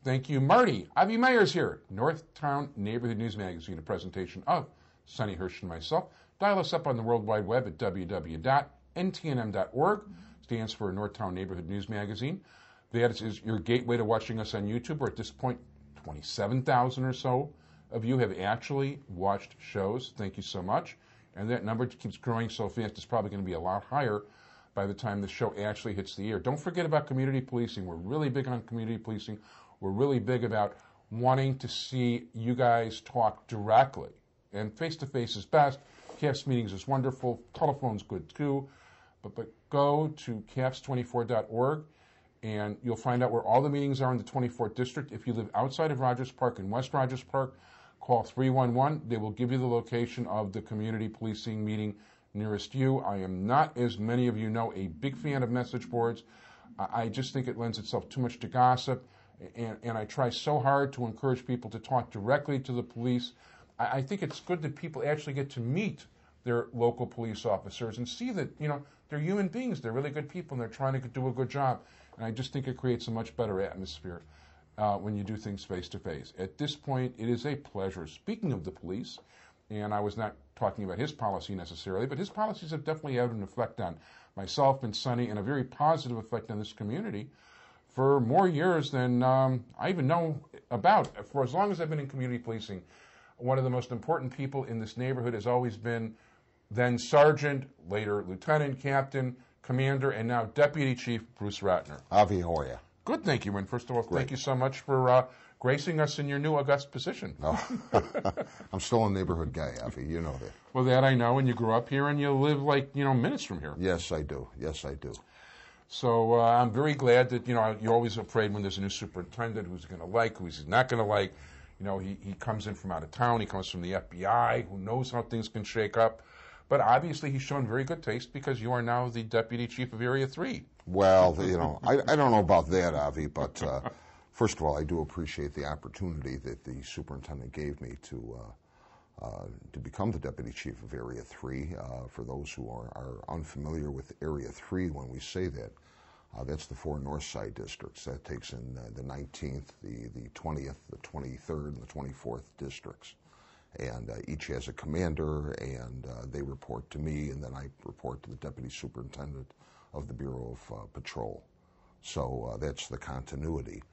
Thank you, Marty. Avi Meyers here, Northtown Neighborhood News Magazine, a presentation of Sonny Hersh and myself. Dial us up on the World Wide Web at www.ntnm.org. Stands for Northtown Neighborhood News Magazine. That is your gateway to watching us on YouTube, where at this point, 27,000 or so of you have actually watched shows. Thank you so much. And that number keeps growing so fast, it's probably going to be a lot higher by the time the show actually hits the air. Don't forget about community policing. We're really big on community policing. We're really big about wanting to see you guys talk directly. And face-to-face is best. CAPS meetings is wonderful. Telephone's good too. But go to caps24.org and you'll find out where all the meetings are in the 24th District. If you live outside of Rogers Park in West Rogers Park, call 311. They will give you the location of the community policing meeting nearest you. I am not, as many of you know, a big fan of message boards. I just think it lends itself too much to gossip. And I try so hard to encourage people to talk directly to the police. I think it's good that people actually get to meet their local police officers and see that, they're human beings. They're really good people, and they're trying to do a good job. And I just think it creates a much better atmosphere when you do things face-to-face. At this point, it is a pleasure. Speaking of the police, and I was not talking about his policy necessarily, but his policies have definitely had an effect on myself and Sonny, and a very positive effect on this community for more years than I even know about. For as long as I've been in community policing, one of the most important people in this neighborhood has always been then Sergeant, later Lieutenant, Captain, Commander, and now Deputy Chief Bruce Rottner. Avi, how are you? Good, thank you. And first of all, Great. Thank you so much for gracing us in your new august position. Oh. I'm still a neighborhood guy, Avi. You know that. Well, that I know, and you grew up here, and you live minutes from here. Yes, I do. So I'm very glad that, you're always afraid when there's a new superintendent who's going to like, who's not going to like. He comes in from out of town. He comes from the FBI. Who knows how things can shake up. But obviously he's shown very good taste because you are now the Deputy Chief of Area 3. Well, I don't know about that, Avi, but first of all, I do appreciate the opportunity that the superintendent gave me to become the Deputy Chief of Area 3. For those who are unfamiliar with Area 3, when we say that, that's the 4 North Side districts. That takes in the 19th, the 20th, the 23rd, and the 24th districts. And each has a commander, and they report to me, and then I report to the Deputy Superintendent of the Bureau of Patrol. So that's the continuity.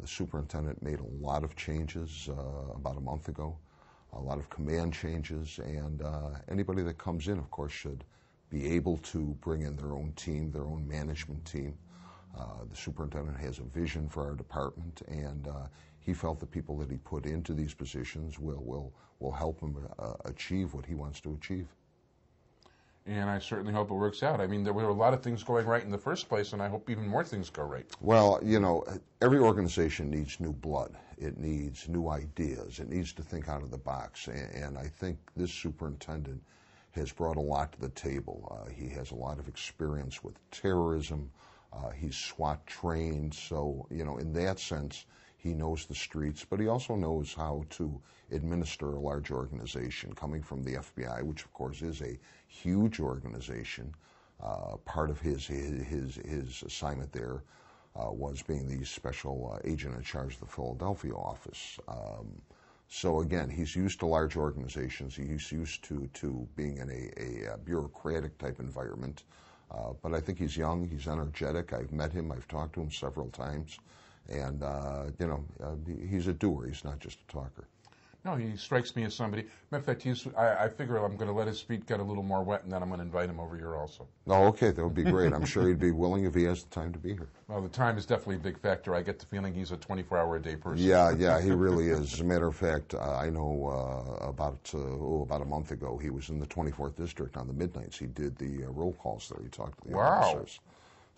The superintendent made a lot of changes about a month ago, a lot of command changes, and anybody that comes in, of course, should be able to bring in their own team, their own management team. The superintendent has a vision for our department, and he felt the people that he put into these positions will help him achieve what he wants to achieve. And I certainly hope it works out. I mean, there were a lot of things going right in the first place, and I hope even more things go right. Well, every organization needs new blood. It needs new ideas. It needs to think out of the box. And I think this superintendent has brought a lot to the table. He has a lot of experience with terrorism. He's SWAT trained. So, in that sense, he knows the streets, but he also knows how to administer a large organization coming from the FBI, which of course is a huge organization. Part of his assignment there was being the special agent in charge of the Philadelphia office. So again, he's used to large organizations. He's used to being in a bureaucratic type environment. But I think he's young, he's energetic. I've met him, I've talked to him several times. And, he's a doer. He's not just a talker. No, he strikes me as somebody. Matter of fact, I figure I'm going to let his feet get a little more wet, and then I'm going to invite him over here also. Oh, okay. That would be great. I'm sure he'd be willing if he has the time to be here. Well, the time is definitely a big factor. I get the feeling he's a 24-hour-a-day person. Yeah, he really is. As a matter of fact, I know about a month ago, he was in the 24th District on the midnights. He did the roll calls there. He talked to the officers.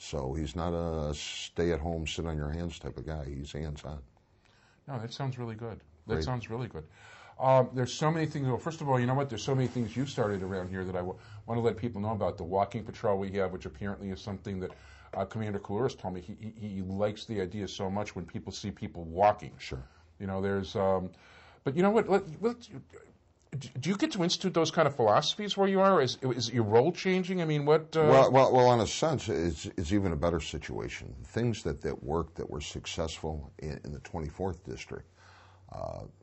So he's not a stay-at-home, sit-on-your-hands type of guy. He's hands-on. No, that sounds really good. Great. Sounds really good. There's so many things. Well, first of all, you know what? There's so many things you've started around here that I want to let people know about. The walking patrol we have, which apparently is something that Commander Kalouris told me. He likes the idea so much when people see people walking. Sure. There's... but you know what? Do you get to institute those kind of philosophies where you are? Is your role changing? I mean, what? Well, in a sense, it's even a better situation. Things that worked, that were successful in the 24th district,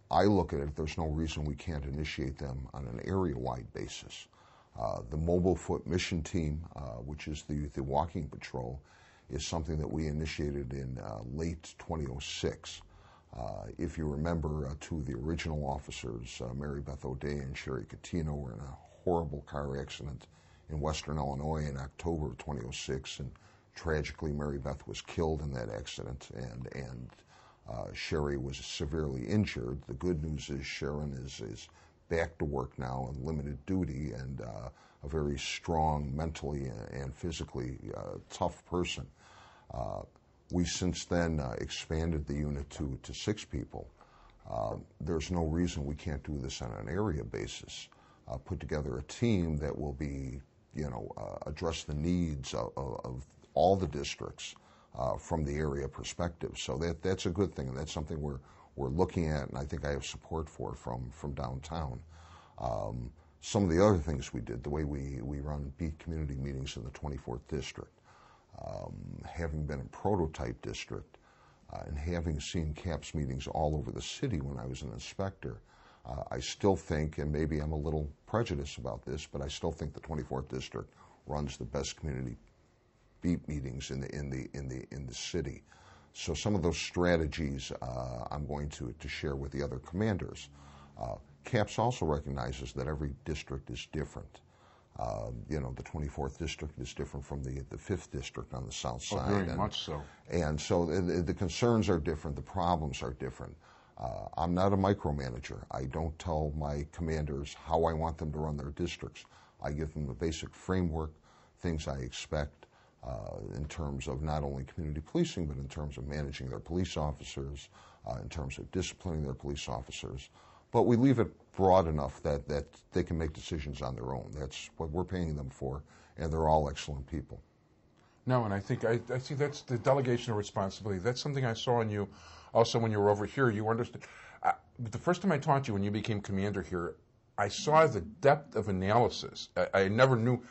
I look at it, there's no reason we can't initiate them on an area-wide basis. The mobile foot mission team, which is the walking patrol, is something that we initiated in late 2006. If you remember, two of the original officers, Mary Beth O'Day and Sherry Catino, were in a horrible car accident in western Illinois in October of 2006, and tragically Mary Beth was killed in that accident, and Sherry was severely injured. The good news is Sharon is back to work now on limited duty, and a very strong mentally and physically tough person. We since then expanded the unit to 6 people. There's no reason we can't do this on an area basis. Put together a team that will be, address the needs of all the districts from the area perspective. So that's a good thing, and that's something we're looking at, and I think I have support for from downtown. Some of the other things we did, the way we run beat community meetings in the 24th district. Having been a prototype district and having seen CAPS meetings all over the city when I was an inspector, I still think, and maybe I'm a little prejudiced about this, but I still think the 24th district runs the best community beat meetings in the city. So some of those strategies I'm going to share with the other commanders. CAPS also recognizes that every district is different. The 24th district is different from the 5th district on the south side. Very much so. And so the concerns are different, the problems are different. I'm not a micromanager. I don't tell my commanders how I want them to run their districts. I give them a basic framework, things I expect in terms of not only community policing, but in terms of managing their police officers, in terms of disciplining their police officers. But we leave it broad enough that they can make decisions on their own. That's what we're paying them for, and they're all excellent people. No, and I think that's the delegation of responsibility. That's something I saw in you also when you were over here. You understood. The first time I taught you when you became commander here, I saw the depth of analysis. I never knew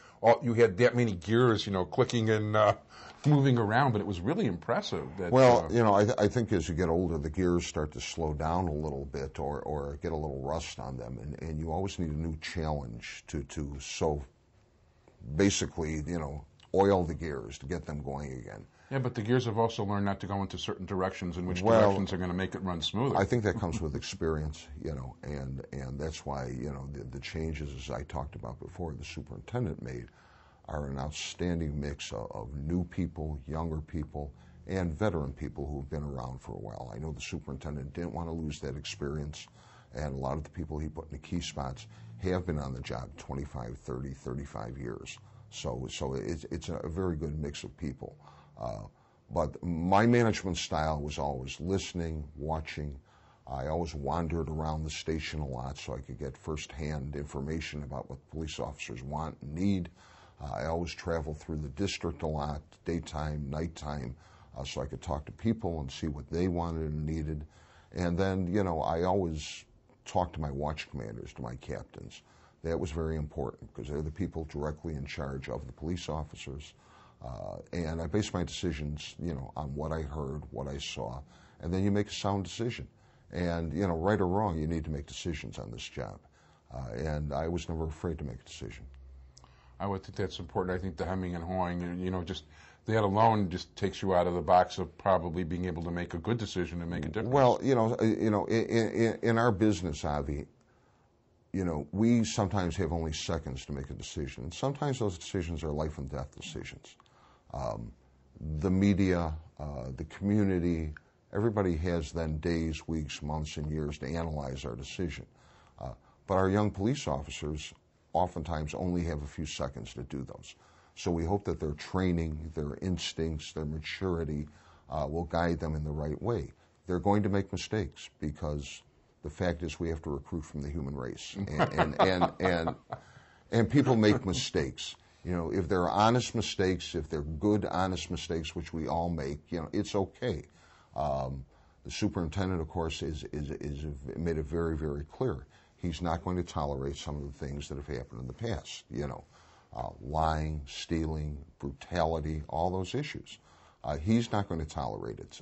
you had that many gears, clicking and moving around, but it was really impressive. I think as you get older, the gears start to slow down a little bit or get a little rust on them, and you always need a new challenge to basically, oil the gears to get them going again. Yeah, but the gears have also learned not to go into certain directions, and which directions are going to make it run smoother. I think that comes with experience, and that's why, the changes, as I talked about before, the superintendent made are an outstanding mix of new people, younger people, and veteran people who've been around for a while. I know the superintendent didn't want to lose that experience, and a lot of the people he put in the key spots have been on the job 25, 30, 35 years. So it's a very good mix of people. But my management style was always listening, watching. I always wandered around the station a lot so I could get firsthand information about what police officers want and need. I always traveled through the district a lot, daytime, nighttime, so I could talk to people and see what they wanted and needed. And then, I always talked to my watch commanders, to my captains. That was very important because they're the people directly in charge of the police officers. And I based my decisions, on what I heard, what I saw, and then you make a sound decision. And, right or wrong, you need to make decisions on this job. And I was never afraid to make a decision. I would think that's important. I think the hemming and hawing, just that alone just takes you out of the box of probably being able to make a good decision and make a difference. Well, in our business, Avi, we sometimes have only seconds to make a decision. And sometimes those decisions are life and death decisions. The media, the community, everybody has then days, weeks, months, and years to analyze our decision. But our young police officers oftentimes only have a few seconds to do those. So we hope that their training, their instincts, their maturity will guide them in the right way. They're going to make mistakes because the fact is we have to recruit from the human race. And people make mistakes. If they're honest mistakes, if they're good, honest mistakes, which we all make, it's okay. The superintendent, of course, is made it very, very clear. He's not going to tolerate some of the things that have happened in the past, lying, stealing, brutality, all those issues. He's not going to tolerate it.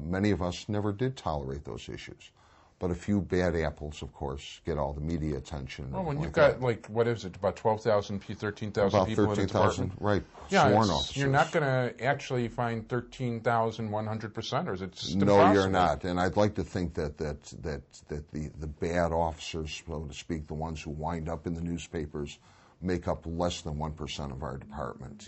Many of us never did tolerate those issues. But a few bad apples, of course, get all the media attention. Well, when you've got, what is it, about 12,000, 13,000 people in the department? Right, yeah, sworn officers. You're not going to actually find 13,000 100%ers. It's just no, impossible. You're not. And I'd like to think that the bad officers, so to speak, the ones who wind up in the newspapers, make up less than 1% of our department.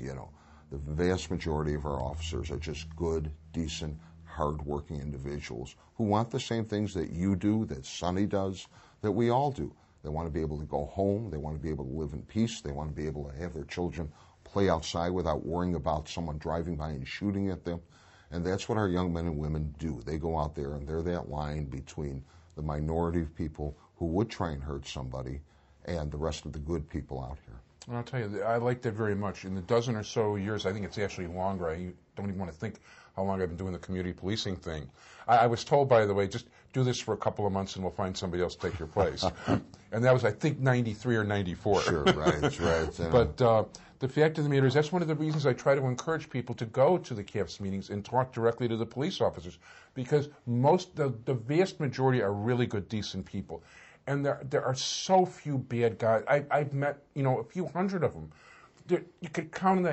The vast majority of our officers are just good, decent, hard-working individuals who want the same things that you do, that Sonny does, that we all do. They want to be able to go home. They want to be able to live in peace. They want to be able to have their children play outside without worrying about someone driving by and shooting at them. And that's what our young men and women do. They go out there and they're that line between the minority of people who would try and hurt somebody and the rest of the good people out here. And I'll tell you, I like that very much. In the dozen or so years, I think it's actually longer. I don't even want to think how long I've been doing the community policing thing. I was told, by the way, just do this for a couple of months and we'll find somebody else to take your place. And that was, I think, 93 or 94. Sure, right. But the fact of the matter is, that's one of the reasons I try to encourage people to go to the CAPS meetings and talk directly to the police officers, because the vast majority are really good, decent people. And there are so few bad guys. I've met, a few hundred of them. You could count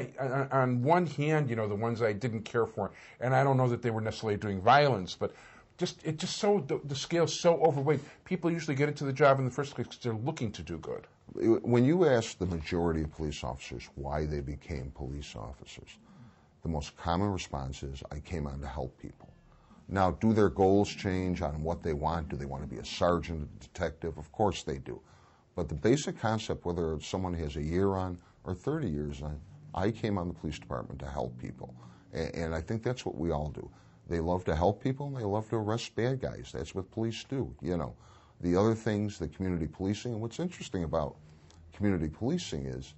on one hand, the ones I didn't care for. And I don't know that they were necessarily doing violence, but the scale's so overweight. People usually get into the job in the first place because they're looking to do good. When you ask the majority of police officers why they became police officers, the most common response is, I came on to help people. Now, do their goals change on what they want? Do they want to be a sergeant, a detective? Of course they do. But the basic concept, whether someone has a year on or 30 years on, I came on the police department to help people. And I think that's what we all do. They love to help people and they love to arrest bad guys. That's what police do. The other things, the community policing, and what's interesting about community policing is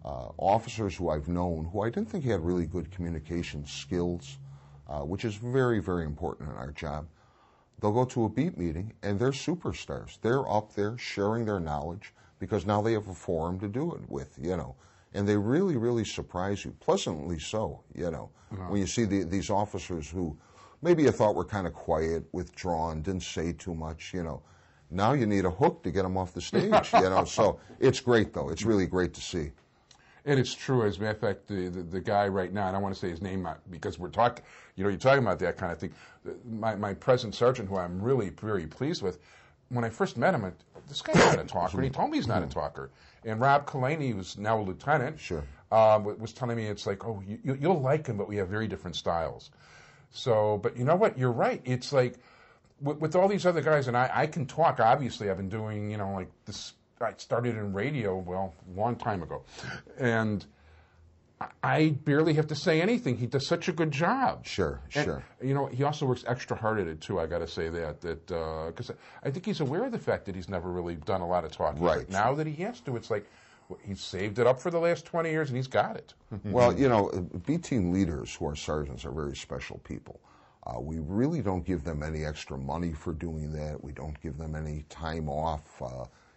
officers who I've known who I didn't think had really good communication skills, which is very, very important in our job. They'll go to a beat meeting and they're superstars. They're up there sharing their knowledge because now they have a forum to do it with, And they really, really surprise you, pleasantly so, when you see these officers who maybe you thought were kind of quiet, withdrawn, didn't say too much, Now you need a hook to get them off the stage, So it's great, though. It's really great to see. And it's true. As a matter of fact, the guy right now, I don't want to say his name because we're talking, you're talking about that kind of thing. My present sergeant, who I'm really very pleased with, when I first met him, this guy's not a talker, and he told me he's not a talker. And Rob Kalani, who's now a lieutenant, was telling me, it's like, oh, you'll like him, but we have very different styles. So, but you know what? You're right. It's like, with all these other guys, and I can talk, obviously. I've been doing, like this. I started in radio, a long time ago. And I barely have to say anything. He does such a good job. Sure. He also works extra hard at it, too. I got to say that because I think he's aware of the fact that he's never really done a lot of talking. Right. But now that he has to, it's like he's saved it up for the last 20 years, and he's got it. Well, B team leaders who are sergeants are very special people. We really don't give them any extra money for doing that. We don't give them any time off.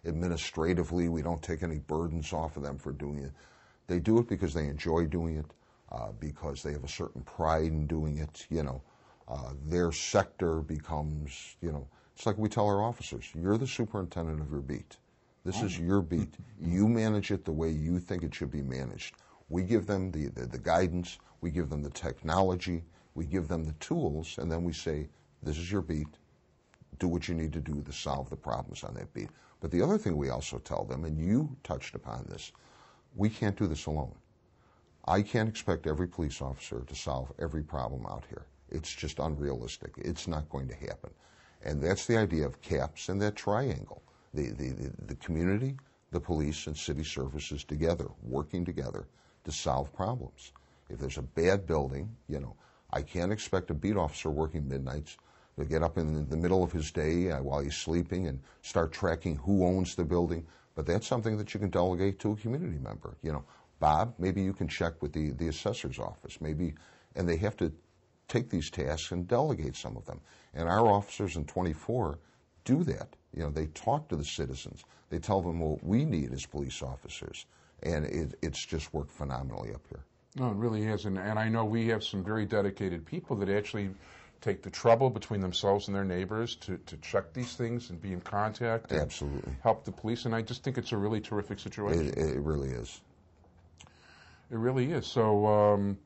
Administratively, we don't take any burdens off of them for doing it. They do it because they enjoy doing it, because they have a certain pride in doing it. Their sector becomes, it's like we tell our officers, you're the superintendent of your beat. This is your beat. You manage it the way you think it should be managed. We give them the guidance, we give them the technology, we give them the tools, and then we say, this is your beat. Do what you need to do to solve the problems on that beat. But the other thing we also tell them, and you touched upon this, we can't do this alone. I can't expect every police officer to solve every problem out here. It's just unrealistic. It's not going to happen. And that's the idea of CAPS and that triangle. The community, the police, and city services together, working together to solve problems. If there's a bad building, I can't expect a beat officer working midnights to get up in the middle of his day while he's sleeping and start tracking who owns the building. But that's something that you can delegate to a community member. Bob, maybe you can check with the assessor's office. And they have to take these tasks and delegate some of them. And our officers in 24 do that. You know, they talk to the citizens. They tell them what we need as police officers, and it's just worked phenomenally up here. No, it really is, and I know we have some very dedicated people that actually take the trouble between themselves and their neighbors to check these things and be in contact. And absolutely. Help the police, and I just think it's a really terrific situation. It really is. It really is. So,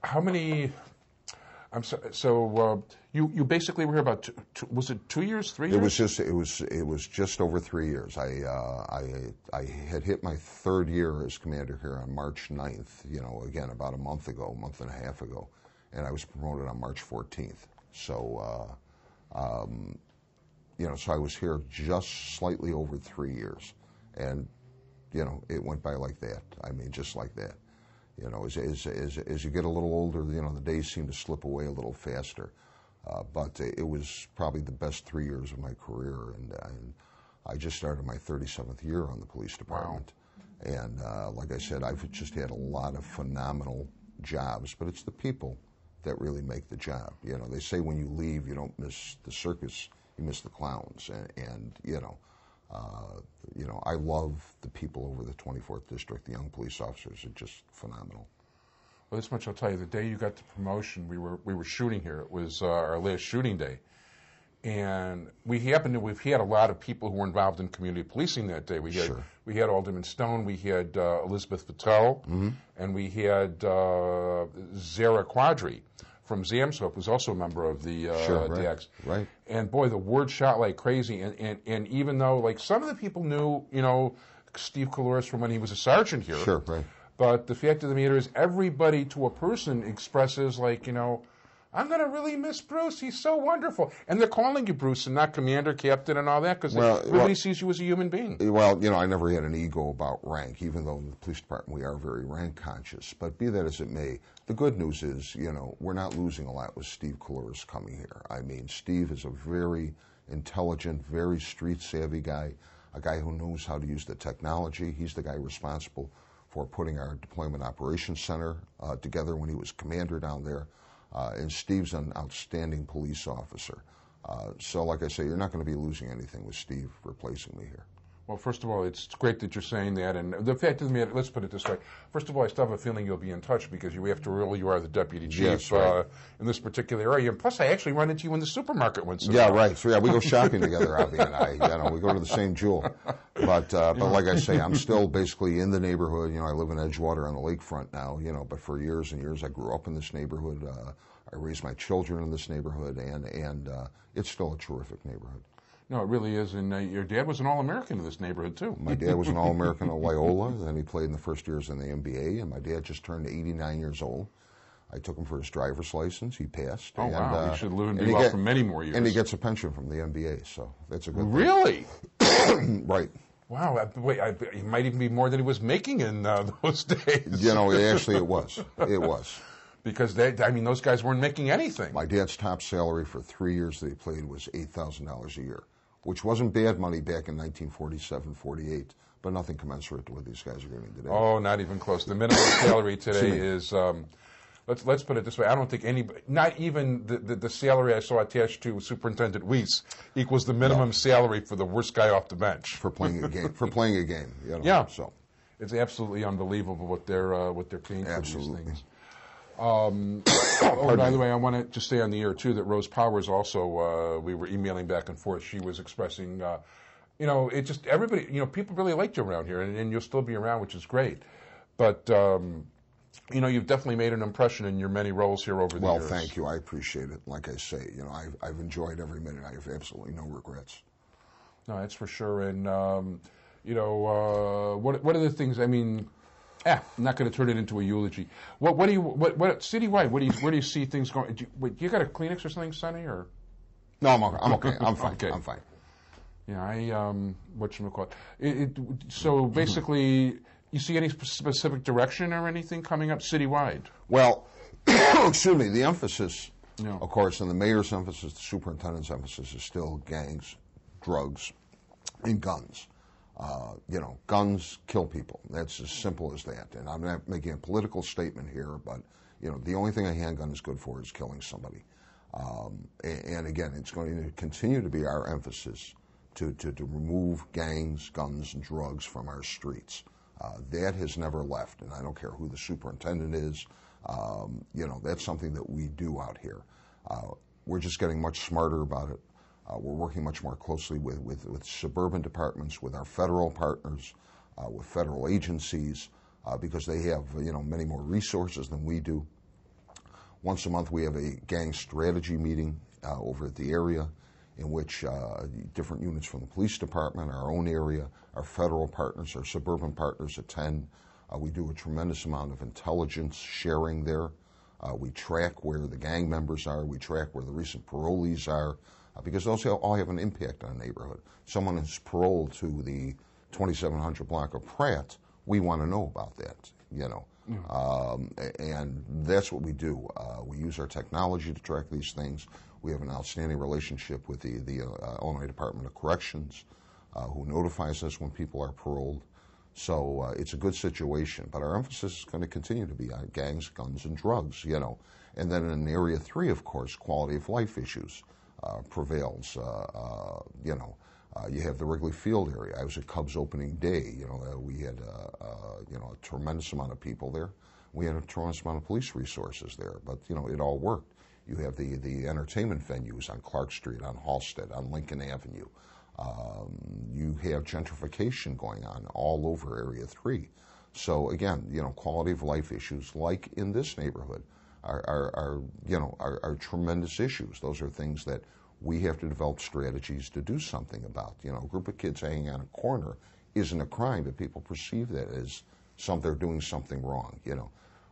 how many? You basically were here about was it 2 years, 3 years? It was just over 3 years. I had hit my third year as commander here on March 9th. You know, again about a month and a half ago, and I was promoted on March 14th. So, you know, so I was here just slightly over 3 years, and you know, it went by like that. I mean, just like that. You know, as you get a little older, you know, the days seem to slip away a little faster. But it was probably the best 3 years of my career, and I just started my 37th year on the police department. Wow. And like I said, I've just had a lot of phenomenal jobs, but it's the people that really make the job. You know, they say when you leave, you don't miss the circus, you miss the clowns, and you know, I love the people over the 24th District. The young police officers are just phenomenal. Well, this much I'll tell you. The day you got the promotion, we were shooting here. It was our last shooting day, and we've had a lot of people who were involved in community policing that day. We had Alderman Stone, we had Elizabeth Patel, and we had Zara Quadri from Zamshope, who's also a member of the DX. Right. And boy, the word shot like crazy. And even though, like, some of the people knew, you know, Steve Couloris from when he was a sergeant here. Sure, right. But the fact of the matter is, everybody to a person expresses, like, you know, I'm going to really miss Bruce. He's so wonderful. And they're calling you Bruce and not Commander, Captain, and all that, because everybody sees you as a human being. Well, you know, I never had an ego about rank, even though in the police department we are very rank conscious. But be that as it may, the good news is, you know, we're not losing a lot with Steve Couloris coming here. I mean, Steve is a very intelligent, very street-savvy guy, a guy who knows how to use the technology. He's the guy responsible for putting our Deployment Operations Center together when he was commander down there. And Steve's an outstanding police officer. So like I say, you're not going to be losing anything with Steve replacing me here. Well, first of all, it's great that you're saying that. And the fact of the matter, let's put it this way. First of all, I still have a feeling you'll be in touch because you, after all, you are the deputy chief yes, right. In this particular area. And plus, I actually run into you in the supermarket once in a while. Yeah, right. So, yeah, we go shopping together, Avi and I. You know, we go to the same Jewel. But like I say, I'm still basically in the neighborhood. You know, I live in Edgewater on the lakefront now, you know, but for years and years I grew up in this neighborhood. I raised my children in this neighborhood, and it's still a terrific neighborhood. No, it really is. And your dad was an All-American in this neighborhood, too. My dad was an All-American at Loyola, then he played in the first years in the NBA, and my dad just turned 89 years old. I took him for his driver's license. He passed. Oh, wow. He should live and be well for many more years. And he gets a pension from the NBA, so that's a good Really? thing. Right. Wow. Wait, it might even be more than he was making in those days. You know, it was. It was. Because those guys weren't making anything. My dad's top salary for 3 years that he played was $8,000 a year, which wasn't bad money back in 1947, 48, but nothing commensurate to what these guys are getting today. Oh, not even close. The minimum salary today is, let's put it this way, I don't think anybody, not even the salary I saw attached to Superintendent Weiss equals the minimum salary for the worst guy off the bench. For playing a game. You know, yeah. So. It's absolutely unbelievable what they're paying for these things. By the way, I want to just stay on the air, too, that Rose Powers also, we were emailing back and forth. She was expressing, you know, it just, everybody, you know, people really liked you around here, and you'll still be around, which is great. But, you know, you've definitely made an impression in your many roles here over the years. Well, thank you. I appreciate it. Like I say, you know, I've enjoyed every minute. I have absolutely no regrets. No, that's for sure. And, you know, what are the things, I mean... I'm not going to turn it into a eulogy. What citywide? Where do you see things going? You got a Kleenex or something, Sonny? Or no, I'm okay. I'm fine. Okay. I'm fine. Yeah, whatchamacallit. So basically, you see any specific direction or anything coming up citywide? Well, excuse me. The emphasis, of course, and the mayor's emphasis, the superintendent's emphasis, is still gangs, drugs, and guns. You know, guns kill people. That's as simple as that. And I'm not making a political statement here, but, you know, the only thing a handgun is good for is killing somebody. And again, it's going to continue to be our emphasis to remove gangs, guns, and drugs from our streets. That has never left, and I don't care who the superintendent is. That's something that we do out here. We're just getting much smarter about it. We're working much more closely with suburban departments, with our federal partners, with federal agencies, because they have many more resources than we do. Once a month we have a gang strategy meeting over at the area in which different units from the police department, our own area, our federal partners, our suburban partners attend. We do a tremendous amount of intelligence sharing there. We track where the gang members are. We track where the recent parolees are, because those all have an impact on a neighborhood. Someone is paroled to the 2700 block of Pratt, we want to know about that, and that's what we do. We use our technology to track these things. We have an outstanding relationship with the Illinois Department of Corrections, who notifies us when people are paroled. So it's a good situation, but our emphasis is going to continue to be on gangs, guns, and drugs, And then in Area 3, of course, quality of life issues prevails. You have the Wrigley Field area. I was at Cubs opening day. We had a tremendous amount of people there. We had a tremendous amount of police resources there, but it all worked. You have the entertainment venues on Clark Street, on Halsted, on Lincoln Avenue. You have gentrification going on all over Area 3. So again, quality of life issues, like in this neighborhood, are tremendous issues. Those are things that we have to develop strategies to do something about. A group of kids hanging on a corner isn't a crime, but people perceive that as they're doing something wrong.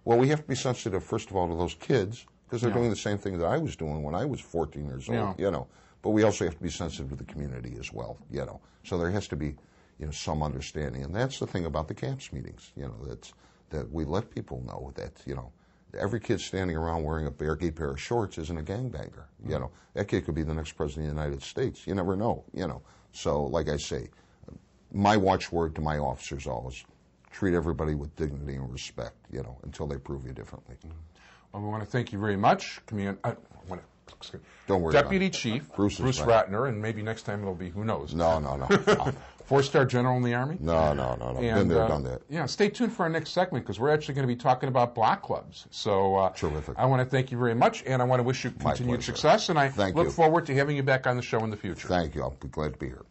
Well, we have to be sensitive, first of all, to those kids, because they're doing the same thing that I was doing when I was 14 years old. But we also have to be sensitive to the community as well. So there has to be some understanding, and that's the thing about the CAPS meetings. That we let people know that every kid standing around wearing a gay pair of shorts isn't a gangbanger. That kid could be the next president of the United States. You never know. So, like I say, my watchword to my officers always: treat everybody with dignity and respect. Until they prove you differently. Well, we want to thank you very much, Don't worry. Deputy Chief Bruce Rottner, and maybe next time it'll be who knows. No. 4-star general in the Army? No. And, been there, done that. Yeah, stay tuned for our next segment, because we're actually going to be talking about block clubs. So terrific. I want to thank you very much, and I want to wish you continued success, and I look forward to having you back on the show in the future. Thank you. I'll be glad to be here.